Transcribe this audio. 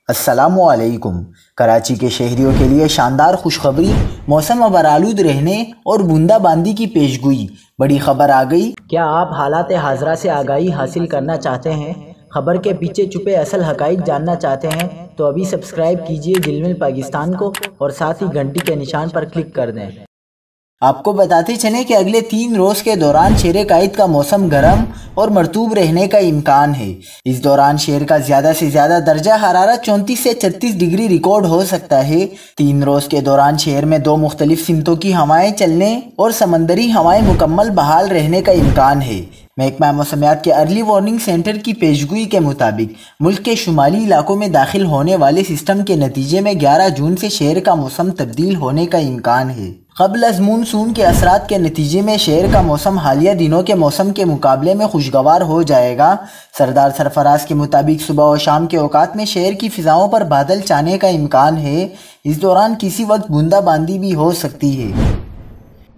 السلام علیکم۔ کراچی کے شہریوں کے لیے شاندار خوشخبری، موسم ابرآلود رہنے اور بوندا باندی کی پیشگوئی۔ بڑی خبر آ گئی۔ کیا آپ حالات حاضرہ سے آگاہی حاصل کرنا چاہتے ہیں؟ خبر کے پیچھے چھپے اصل حقائق جاننا چاہتے ہیں تو ابھی سبسکرائب کیجئے دل مل پاکستان کو اور ساتھ ہی گھنٹی کے نشان پر کلک کر دیں۔ آپ کو بتاتے چلیں کہ اگلے 3 روز کے دوران شہر قائد کا موسم گرم اور مرطوب رہنے کا امکان ہے۔ اس دوران شہر کا زیادہ سے زیادہ درجہ حرارت 34 سے 36 ڈگری ریکارڈ ہو سکتا ہے۔ 3 روز کے دوران شہر میں 2 مختلف سمتوں کی ہوائیں چلنے اور سمندری ہوائیں مکمل بحال رہنے کا امکان ہے۔ محکمہ موسمیات کے ارلی وارننگ سینٹر کی پیشگوئی کے مطابق ملک کے شمالی علاقوں میں داخل ہونے والے سسٹم کے نتیجے میں 11 جون سے شہر کا موسم تبدیل ہونے کا امکان ہے۔ قبل از مونسون کے اثرات کے نتیجے میں شہر کا موسم حالیہ دنوں کے موسم کے مقابلے میں خوشگوار ہو جائے گا۔ سردار سرفراز کے مطابق صبح و شام کے اوقات میں شہر کی فضاؤں پر بادل چھانے کا امکان ہے۔ اس دوران کسی وقت بوندا باندی بھی ہو سکتی ہے۔